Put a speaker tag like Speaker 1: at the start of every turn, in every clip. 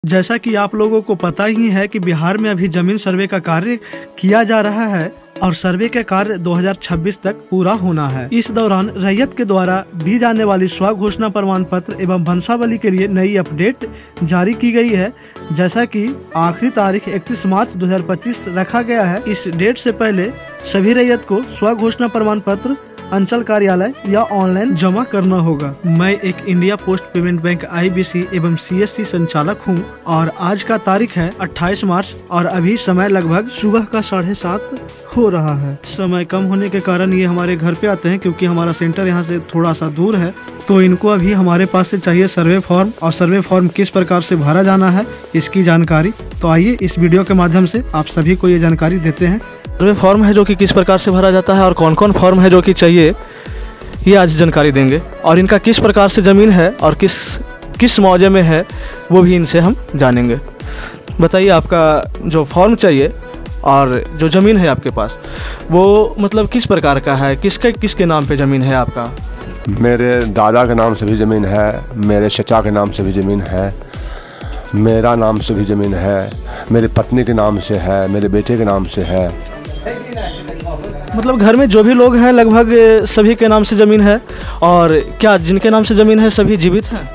Speaker 1: जैसा कि आप लोगों को पता ही है कि बिहार में अभी जमीन सर्वे का कार्य किया जा रहा है और सर्वे का कार्य 2026 तक पूरा होना है। इस दौरान रैयत के द्वारा दी जाने वाली स्व घोषणा प्रमाण पत्र एवं वंशावली के लिए नई अपडेट जारी की गई है। जैसा कि आखिरी तारीख 31 मार्च 2025 रखा गया है। इस डेट से पहले सभी रैयत को स्व घोषणा प्रमाण पत्र अंचल कार्यालय या ऑनलाइन जमा करना होगा। मैं एक India post payment bank IBC एवं CSC संचालक हूं और आज का तारीख है 28 मार्च और अभी समय लगभग सुबह का 7:30 हो रहा है। समय कम होने के कारण ये हमारे घर पे आते हैं क्योंकि हमारा सेंटर यहाँ से थोड़ा सा दूर है। तो इनको अभी हमारे पास से चाहिए सर्वे फॉर्म और सर्वे फॉर्म किस प्रकार से भरा जाना है इसकी जानकारी। तो आइए इस वीडियो के माध्यम से आप सभी को ये जानकारी देते हैं। सर्वे फॉर्म है जो कि किस प्रकार से भरा जाता है और कौन कौन फॉर्म है जो कि चाहिए, ये आज जानकारी देंगे। और इनका किस प्रकार से ज़मीन है और किस मौजे में है वो भी इनसे हम जानेंगे। बताइए, आपका जो फॉर्म चाहिए और जो ज़मीन है आपके पास वो मतलब किस प्रकार का है, किसके नाम पे ज़मीन है आपका?
Speaker 2: मेरे दादा के नाम से भी ज़मीन है, मेरे चचा के नाम से भी ज़मीन है, मेरा नाम से भी ज़मीन है, मेरी पत्नी के नाम से है, मेरे बेटे के नाम से है।
Speaker 1: मतलब घर में जो भी लोग हैं लगभग सभी के नाम से ज़मीन है। और क्या जिनके नाम से ज़मीन है सभी जीवित हैं?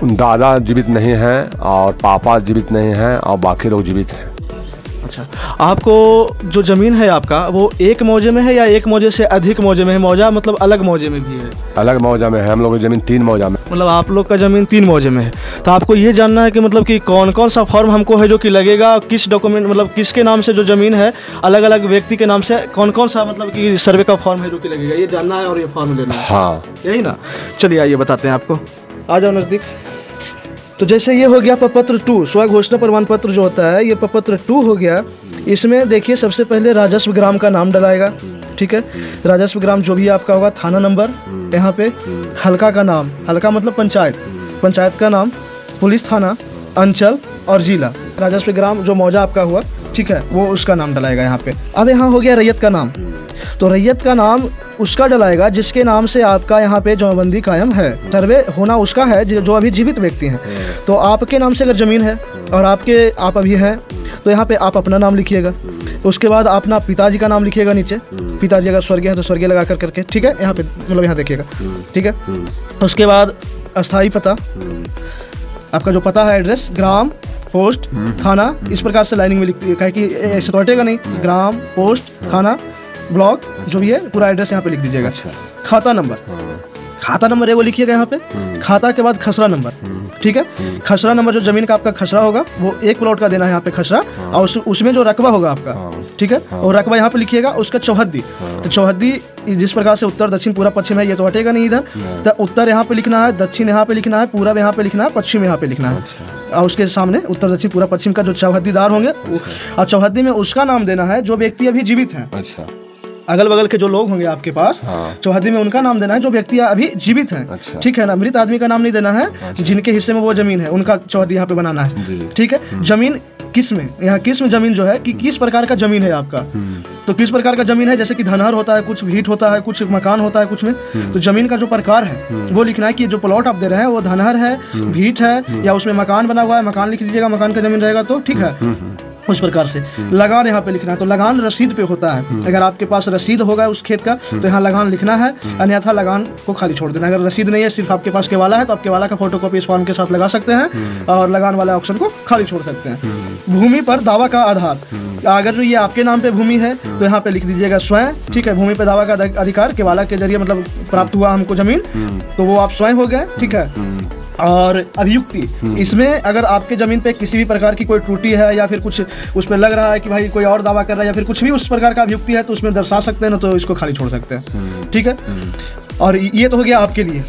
Speaker 2: दादा जीवित नहीं हैं और पापा जीवित नहीं हैं और बाकी लोग जीवित हैं।
Speaker 1: अच्छा, आपको जो ज़मीन है आपका वो एक मौजे में है या एक मौजे से अधिक मौजे में है? मौजा मतलब अलग मौजे में भी है?
Speaker 2: अलग मौजा में है। हम लोग की ज़मीन 3 मौजा में।
Speaker 1: मतलब आप लोग का ज़मीन 3 मौजे में है। तो आपको ये जानना है कि मतलब कि कौन कौन सा फॉर्म हमको है जो कि लगेगा, किस डॉक्यूमेंट मतलब किसके नाम से जो ज़मीन है, अलग अलग व्यक्ति के नाम से कौन कौन सा मतलब कि सर्वे का फॉर्म है जो कि लगेगा, ये जानना है और ये फॉर्म लेना है।
Speaker 2: हाँ,
Speaker 1: यही ना। चलिए आइए बताते हैं आपको। आ जाओ नज़दीक। तो जैसे ये हो गया प्रपत्र 2, स्व घोषणा प्रमाण पत्र जो होता है ये प्रपत्र 2 हो गया। इसमें देखिए सबसे पहले राजस्व ग्राम का नाम डलाएगा, ठीक है। राजस्व ग्राम जो भी आपका होगा, थाना नंबर, यहाँ पे हल्का का नाम, हल्का मतलब पंचायत का नाम, पुलिस थाना, अंचल और जिला। राजस्व ग्राम जो मौजा आपका हुआ, ठीक है, वो उसका नाम डलाएगा यहाँ पे। अब यहाँ हो गया रैयत का नाम। तो रैयत का नाम उसका डलाएगा जिसके नाम से आपका यहाँ पे जमाबंदी कायम है। सर्वे होना उसका है जो अभी जीवित व्यक्ति हैं। तो आपके नाम से अगर ज़मीन है और आप अभी हैं तो यहाँ पे आप अपना नाम लिखिएगा। उसके बाद अपना पिताजी का नाम लिखिएगा नीचे। पिताजी अगर स्वर्गीय है तो स्वर्गीय लगा करके, ठीक है, यहाँ पे मतलब यहाँ देखिएगा, ठीक है। उसके बाद अस्थाई पता, आपका जो पता है, एड्रेस, ग्राम, पोस्ट, थाना, इस प्रकार से लाइनिंग में लिखती है, कहे कि ऐसे तो हटेगा नहीं। ग्राम, पोस्ट, थाना, ब्लॉक, जो भी है पूरा एड्रेस यहाँ पे लिख दीजिएगा। अच्छा। खाता नंबर है वो लिखिएगा यहाँ पे। खाता के बाद खसरा नंबर, ठीक है। खसरा नंबर जो जमीन का आपका खसरा होगा वो 1 प्लॉट का देना है यहाँ पे खसरा। और उसमें जो रकबा होगा आपका, ठीक है, और रकबा यहाँ पे लिखिएगा। उसका चौहद्दी, तो चौहद्दी जिस प्रकार से उत्तर दक्षिण पूरा पश्चिम है, ये तो हटेगा नहीं इधर। तो उत्तर यहाँ पे लिखना है, दक्षिण यहाँ पे लिखना है, पूरब यहाँ पे लिखना है, पश्चिम यहाँ पे लिखना है। और उसके सामने उत्तर दक्षिण पूरा पश्चिम का जो चौहद्दीदार होंगे, और चौहद्दी में उसका नाम देना है जो व्यक्ति अभी जीवित है। अच्छा। अगल बगल के जो लोग होंगे आपके पास, चौहद्दी में उनका नाम देना है जो व्यक्ति अभी जीवित हैं। अच्छा। ठीक है ना। मृत आदमी का नाम नहीं देना है। अच्छा। जिनके हिस्से में वो जमीन है उनका चौहद्दी यहाँ पे बनाना है, ठीक है। जमीन किस्म, यहाँ किस्म जमीन जो है कि किस प्रकार का जमीन है आपका। तो किस प्रकार का जमीन है, जैसे कि धनहर होता है, कुछ भीट होता है, कुछ मकान होता है, कुछ में। तो जमीन का जो प्रकार है वो लिखना है कि जो प्लॉट आप दे रहे हैं वो धनहर है, भीट है, या उसमें मकान बना हुआ है, मकान लिख दीजिएगा, मकान का जमीन रहेगा तो, ठीक है। उस प्रकार से लगान यहाँ पे लिखना है। तो लगान रसीद पे होता है। अगर आपके पास रसीद होगा उस खेत का तो यहाँ लगान लिखना है, अन्यथा लगान को खाली छोड़ देना। अगर रसीद नहीं है, सिर्फ आपके पास केवाला है, तो आप केवाला का फोटोकॉपी इस फॉर्म के साथ लगा सकते हैं और लगान वाले ऑप्शन को खाली छोड़ सकते हैं। भूमि पर दावा का आधार, अगर जो ये आपके नाम पे भूमि है तो यहाँ पे लिख दीजिएगा स्वयं, ठीक है। भूमि पे दावा का अधिकार केवाला के जरिए मतलब प्राप्त हुआ हमको जमीन, तो वो आप स्वयं हो गए, ठीक है। और अभियुक्ति, इसमें अगर आपके ज़मीन पे किसी भी प्रकार की कोई त्रुटि है या फिर कुछ उस पर लग रहा है कि भाई कोई और दावा कर रहा है या फिर कुछ भी उस प्रकार का अभियुक्ति है तो उसमें दर्शा सकते हैं ना, तो इसको खाली छोड़ सकते हैं, ठीक है। और ये तो हो गया आपके लिए।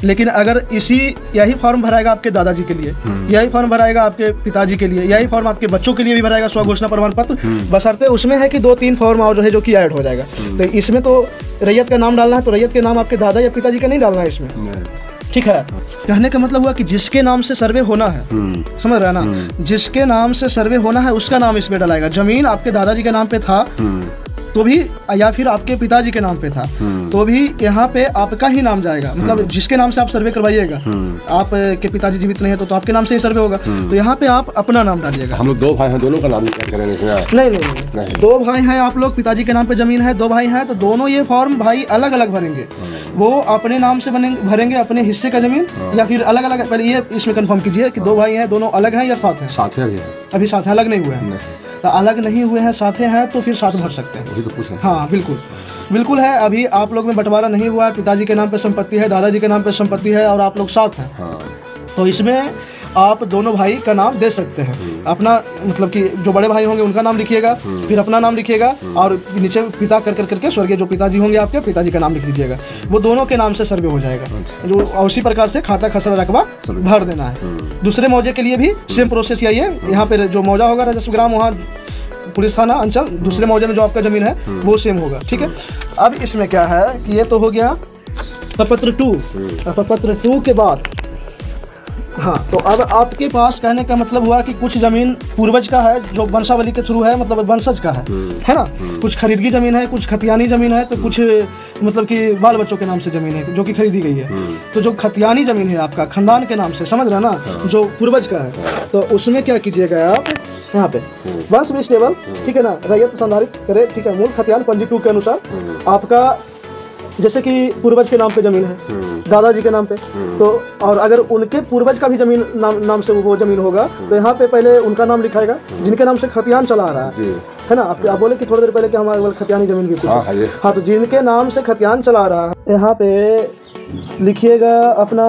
Speaker 1: लेकिन अगर यही फॉर्म भराएगा आपके दादाजी के लिए, यही फॉर्म भराएगा आपके पिताजी के लिए, यही फॉर्म आपके बच्चों के लिए भी भराएगा स्व घोषणा प्रमाण पत्र, बशर्ते उसमें है कि 2-3 फॉर्म और जो है जो कि ऐड हो जाएगा। तो इसमें तो रैयत का नाम डालना है, तो रैयत के नाम आपके दादा या पिताजी का नहीं डालना है इसमें, ठीक है। कहने का मतलब हुआ कि जिसके नाम से सर्वे होना है, समझ रहे हैं ना, जिसके नाम से सर्वे होना है उसका नाम इसमें डलाएगा। जमीन आपके दादाजी के नाम पे था, तो भी, या फिर आपके पिताजी के नाम पे था तो भी यहाँ पे आपका ही नाम जाएगा। मतलब जिसके नाम से आप सर्वे करवाइएगा, आप के पिताजी जीवित नहीं है तो आपके नाम से ही सर्वे होगा। तो यहाँ पे आप अपना नाम डालिएगा।
Speaker 2: हम लोग 2 भाई हैं, दोनों का नाम करेंगे?
Speaker 1: नहीं, 2 भाई हैं आप लोग, पिताजी के नाम पे जमीन है, 2 भाई हैं तो दोनों ये फॉर्म भाई अलग अलग भरेंगे। वो अपने नाम से भरेंगे अपने हिस्से का जमीन, या फिर अलग अलग। पहले ये इसमें कंफर्म कीजिए कि 2 भाई हैं, दोनों अलग हैं या साथ हैं?
Speaker 2: साथ हैं
Speaker 1: अभी साथ हैं, अलग नहीं हुए हैं। तो अलग नहीं हुए हैं, साथे हैं तो फिर साथ भर सकते हैं।
Speaker 2: वही तो पूछ रहे हैं।
Speaker 1: हाँ बिल्कुल है। अभी आप लोग में बंटवारा नहीं हुआ है, पिताजी के नाम पे संपत्ति है, दादाजी के नाम पे संपत्ति है और आप लोग साथ हैं। तो इसमें आप दोनों भाई का नाम दे सकते हैं। अपना मतलब कि जो बड़े भाई होंगे उनका नाम लिखिएगा, फिर अपना नाम लिखिएगा और नीचे पिता करके स्वर्गीय जो पिताजी होंगे आपके पिताजी का नाम लिख दीजिएगा। वो दोनों के नाम से सर्वे हो जाएगा। जो उसी प्रकार से खाता खसरा रकबा भर देना है। दूसरे मौजे के लिए भी सेम प्रोसेस यही है। यहाँ पे जो मौजा होगा राजस्व ग्राम, वहाँ पुलिस थाना अंचल, दूसरे मौजे में जो आपका जमीन है वो सेम होगा। ठीक है। अब इसमें क्या है कि ये तो हो गया प्रपत्र 2। प्रपत्र 2 के बाद हाँ, तो अब आपके पास कहने का मतलब हुआ कि कुछ ज़मीन पूर्वज का है जो वंशावली के थ्रू है, मतलब वंशज का है ना। कुछ खरीदगी ज़मीन है, कुछ खतियानी ज़मीन है, तो कुछ मतलब कि बाल बच्चों के नाम से ज़मीन है जो कि खरीदी गई है। तो जो खतियानी ज़मीन है आपका खानदान के नाम से, समझ रहे ना, जो पूर्वज का है, तो उसमें क्या कीजिएगा आप यहाँ पे वंश भी स्टेबल, ठीक है ना, रैयत संधारित करे, ठीक है। मूल खतियान पंजी 2 के अनुसार आपका जैसे कि पूर्वज के नाम पे जमीन है, दादाजी के नाम पे, तो और अगर उनके पूर्वज का भी जमीन नाम से वो जमीन होगा तो यहाँ पे पहले उनका नाम लिखाएगा जिनके नाम से खतियान चला आ रहा है ना। आप बोले कि थोड़ी देर पहले कि हमारे खतियानी जमीन भी कुछ हाँ, तो जिनके नाम से खतियान चला रहा है यहाँ पे लिखिएगा अपना,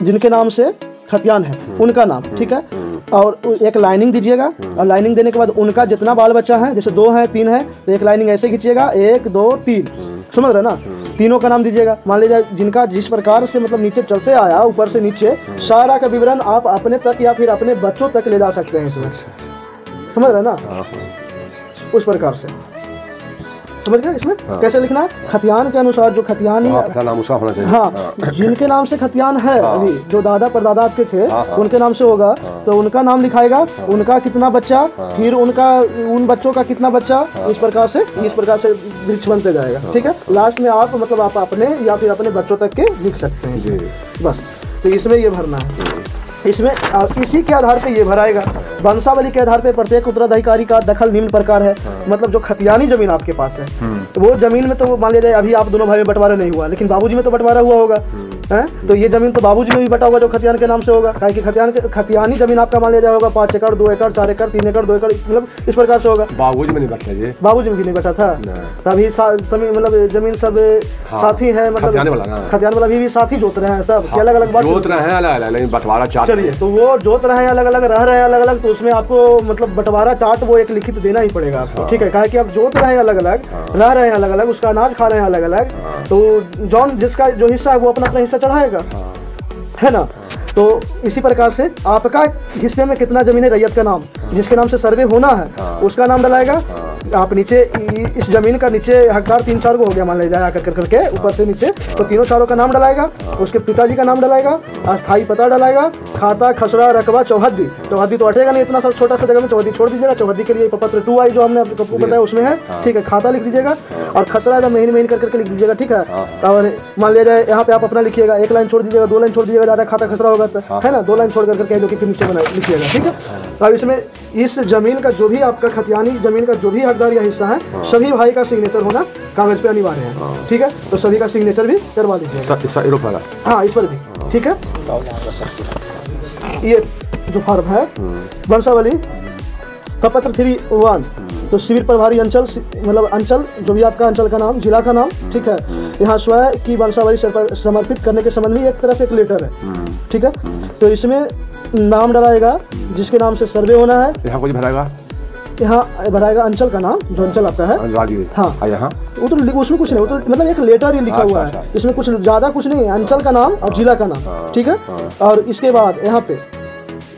Speaker 1: जिनके नाम से खतियान है उनका नाम, ठीक है। और एक लाइनिंग दीजिएगा और लाइनिंग देने के बाद उनका जितना बाल बच्चा है, जैसे 2 है 3 है, तो एक लाइनिंग ऐसे खींचिएगा 1 2 3, समझ रहे ना। तीनों का नाम दीजिएगा। मान लीजिए जिनका जिस प्रकार से मतलब नीचे चलते आया ऊपर से नीचे, सारा का विवरण आप अपने तक या फिर अपने बच्चों तक ले जा सकते हैं इसमें, समझ रहे ना। उस प्रकार से समझ गए। इसमें कैसे लिखना है? खतियान के अनुसार जो खतियानी
Speaker 2: नाम उसका होना चाहिए।
Speaker 1: हाँ, जिनके नाम से खतियान है अभी जो दादा परदादा आपके थे उनके नाम से होगा, तो उनका नाम लिखाएगा, उनका कितना बच्चा, फिर उनका उन बच्चों का कितना बच्चा, इस प्रकार से वृक्ष बनते जाएगा। ठीक है। लास्ट में आप मतलब आप अपने या फिर अपने बच्चों तक के लिख सकते हैं बस। तो इसमें ये भरना है। इसमें इसी के आधार पे ये भराएगा। वंशावली के आधार पे प्रत्येक उत्तराधिकारी का दखल निम्न प्रकार है। मतलब जो खतियानी जमीन आपके पास है वो जमीन में तो मान लिया जाए अभी आप दोनों भाई में बंटवारा नहीं हुआ, लेकिन बाबूजी में तो बंटवारा हुआ होगा है, तो ये जमीन तो बाबूजी में भी बटा होगा जो खतियान के नाम से होगा। कि खतियानी जमीन आपका मान लिया जाए होगा 5 एकड़ 2 एकड़ 4 एकड़ 3 एकड़ 2 एकड़, मतलब इस प्रकार से होगा।
Speaker 2: बाबूजी में नहीं बटा जी,
Speaker 1: बाबूजी में भी नहीं बटा था तभी मतलब जमीन सब साथी है, मतलब खतियान वाला भी साथी जोत रहे हैं सब, अलग अलग
Speaker 2: जोत रहे हैं अलग अलग बंटवारा चार्ट।
Speaker 1: चलिए, तो वो जोत रहे हैं अलग अलग, रह रहे हैं अलग अलग, तो उसमें आपको मतलब बंटवारा चार्ट वो एक लिखित देना ही पड़ेगा आपको। ठीक है। कहा कि आप जोत रहे हैं अलग अलग, रह रहे हैं अलग अलग, उसका अनाज खा रहे हैं अलग अलग, तो जॉन जिसका जो हिस्सा है वो अपना अपना हिस्सा चढ़ाएगा, है ना। तो इसी प्रकार से आपका हिस्से में कितना जमीन है, रैयत का नाम, जिसके नाम से सर्वे होना है उसका नाम डलाएगा। आप नीचे इस जमीन का नीचे हकदार 3-4 को हो गया मान लीजिए आकर करके ऊपर से नीचे, तो तीनों चारों का नाम डलाएगा, उसके पिताजी का नाम डलाएगा, अस्थाई पता डलाएगा, खाता खसरा रकबा चौहद्दी तो अटेगा नहीं इतना सा छोटा सा जगह में, चौहद्दी छोड़ दीजिएगा। चौहद्दी के लिए प्रपत्र 2 आई जो हमने आपको बताया उसमें है। ठीक है। खाता लिख दीजिएगा और खसरा जब महीन करके लिख दीजिएगा। ठीक है। और मान लिया जाए यहाँ पे आप अपना लिखिएगा, 1 लाइन छोड़ दीजिएगा, 2 लाइन छोड़ दीजिएगा, ज़्यादा खाता खसरा होगा तो है ना, 2 लाइन छोड़ करके कह दो कि फिर नीचे बना लिखिएगा। ठीक है। अब इसमें इस जमीन का जो भी आपका खतियानी जमीन का जो भी हकदार या हिस्सा है सभी भाई का सिग्नेचर होना कागज पे अनिवार्य है। ठीक है। तो सभी का सिग्नेचर भी करवा दीजिएगा। हाँ, इस पर भी। ठीक है। ये जो फॉर्म है वंशावली प्रपत्र 3-1, तो शिविर प्रभारी अंचल, मतलब अंचल जो भी आपका अंचल का नाम, जिला का नाम। ठीक है। यहाँ स्वयं की वंशावली समर्पित करने के संबंध में एक तरह से एक लेटर है। ठीक है। तो इसमें नाम डलाएगा जिसके नाम से सर्वे होना है।
Speaker 2: यहाँ कुछ भराएगा,
Speaker 1: यहाँ भराएगा अंचल का नाम जो अंचल आपका है।
Speaker 2: हाँ, यहाँ
Speaker 1: वो तो उसमें कुछ नहीं, वो तो मतलब एक लेटर ही लिखा हुआ है, इसमें कुछ ज़्यादा कुछ नहीं है। अंचल का नाम और जिला का नाम। ठीक है। और इसके बाद यहाँ पे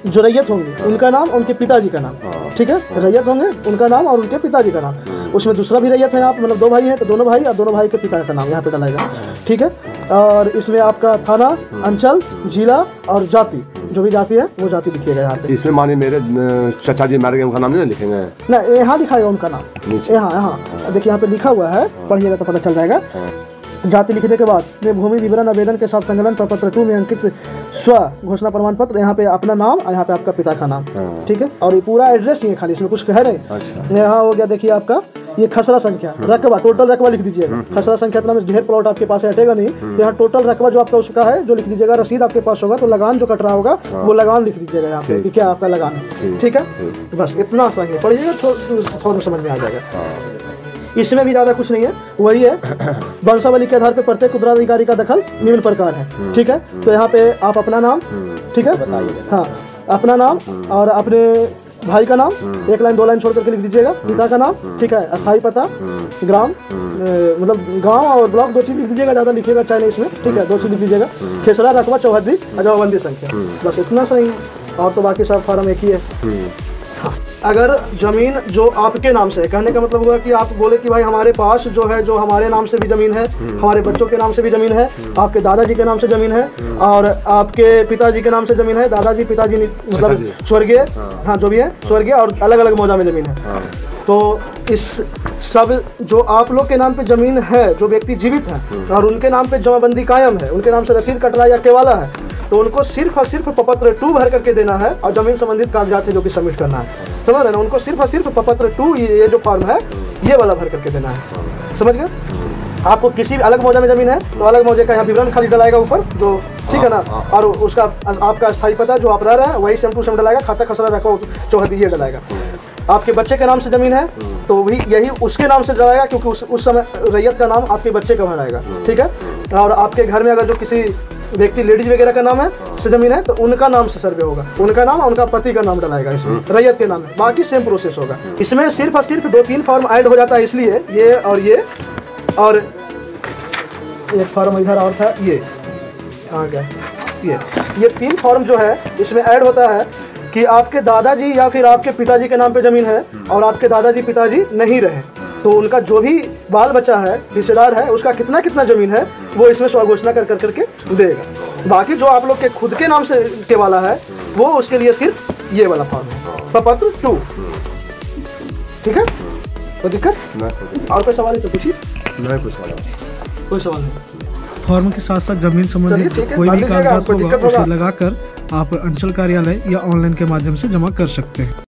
Speaker 1: जो रैयत होंगे उनका नाम, उनके पिताजी का नाम। ठीक है। रैयत होंगे उनका नाम और उनके पिताजी का नाम। उसमें दूसरा भी रैयत है, आप मतलब 2 भाई हैं तो दोनों भाई और दोनों भाई के पिता का नाम यहाँ पे डलाएगा। ठीक है। और इसमें आपका थाना, अंचल, जिला और जाति, जो भी जाति है वो जाति लिखिएगा यहाँ पे।
Speaker 2: इसमें माने मेरे चाचा जी मारे गए उनका नाम नहीं लिखेंगे?
Speaker 1: ना, यहाँ लिखा है उनका नाम, यहाँ देखिए यहाँ पे लिखा हुआ है, पढ़िएगा तो पता चल जाएगा। जाति लिखने के बाद में भूमि विवरण आवेदन के साथ संकलन प्रपत्र 2 में अंकित स्व घोषणा प्रमाण पत्र, यहाँ पे अपना नाम और यहाँ पे आपका पिता का नाम, ठीक है। और ये पूरा एड्रेस ही है, खाली इसमें कुछ है नहीं। यहाँ हो गया देखिए आपका ये खसरा संख्या, रकबा, टोटल रकबा लिख दीजिएगा। खसरा संख्या इतना में ढेर प्लॉट आपके पास हटेगा नहीं, तो यहाँ टोटल रकबा जो आपका उसका है जो लिख दीजिएगा। रसीद आपके पास होगा तो लगान जो कट रहा होगा वो लगान लिख दीजिएगा यहाँ पे कि क्या आपका लगान है, ठीक है। बस इतना सा ही पढ़िएगा, थोड़ा समझ में आ जाएगा। इसमें भी ज़्यादा कुछ नहीं है, वही है वंशावली के आधार पर प्रत्येक उत्तराधिकारी का दखल निम्न प्रकार है, ठीक है। तो यहाँ पे आप अपना नाम, ठीक है, हाँ अपना नाम और अपने भाई का नाम 1 लाइन 2 लाइन छोड़ करके लिख दीजिएगा। पिता का नाम, ठीक है, अस्थायी पता, ग्राम मतलब गांव और ब्लॉक 2 चीज लिख दीजिएगा, ज़्यादा लिखिएगा चाहे नहीं इसमें, ठीक है, 2 चीज लिख दीजिएगा। खेसरा, रकबा, चौहद्दी, अजवाबंदी संख्या, बस इतना सही। और तो बाकी सब फार्म एक ही है। अगर ज़मीन जो आपके नाम से है, कहने का मतलब हुआ कि आप बोले कि भाई हमारे पास जो है, जो हमारे नाम से भी ज़मीन है, हमारे बच्चों के नाम से भी ज़मीन है, आपके दादाजी के नाम से ज़मीन है और आपके पिताजी के नाम से ज़मीन है। दादाजी पिताजी मतलब स्वर्गीय, हाँ जो भी है स्वर्गीय, और अलग अलग मौजा में ज़मीन है। तो इस सब जो आप लोग के नाम पे ज़मीन है, जो व्यक्ति जीवित है और उनके नाम पे जमाबंदी कायम है, उनके नाम से रसीद कट रहा है या केवाला है, तो उनको सिर्फ और सिर्फ प्रपत्र 2 भर करके देना है और जमीन संबंधित कागजात है जो कि सबमिट करना है, समझ रहे ना। उनको सिर्फ और सिर्फ प्रपत्र 2 ये जो फॉर्म है ये वाला भर करके देना है, समझ गए। आपको किसी भी अलग मौजा में ज़मीन है तो अलग मौजे का यहाँ विवरण खाली डलाएगा ऊपर जो, ठीक है ना, और उसका आपका स्थायी पता जो आप रह रहे हैं वही सेम टू सेम डलाएगा। खाता, खसरा, रकबा, चौहद्दी ये डलाएगा। आपके बच्चे के नाम से ज़मीन है तो भी यही उसके नाम से डलाएगा, क्योंकि उस समय रैयत का नाम आपके बच्चे का बनाएगा, ठीक है। और आपके घर में अगर जो किसी व्यक्ति लेडीज वगैरह का नाम है से ज़मीन है तो उनका नाम से सर्वे होगा, उनका नाम और उनका पति का नाम डलाएगा इसमें, रैयत के नाम है। बाकी सेम प्रोसेस होगा। इसमें सिर्फ और सिर्फ 2-3 फॉर्म ऐड हो जाता है, इसलिए ये और एक फॉर्म इधर और था, ये कहाँ गया, ये 3 फॉर्म जो है इसमें ऐड होता है कि आपके दादाजी या फिर आपके पिताजी के नाम पे ज़मीन है और आपके दादाजी पिताजी नहीं रहे तो उनका जो भी बाल बच्चा है, हिस्सेदार है, उसका कितना कितना ज़मीन है वो इसमें स्वघोषणा कर करके देगा। बाकी जो आप लोग के खुद के नाम से के वाला है वो उसके लिए सिर्फ ये वाला फॉर्म है, प्रपत्र 2, ठीक है। कोई दिक्कत और कोई सवाल है तो पूछिए।
Speaker 2: नहीं,
Speaker 1: कोई सवाल नहीं।
Speaker 3: फॉर्म के साथ साथ जमीन संबंधी कोई भी कागजात होगा उसे लगाकर आप अंचल कार्यालय या ऑनलाइन के माध्यम से जमा कर सकते हैं।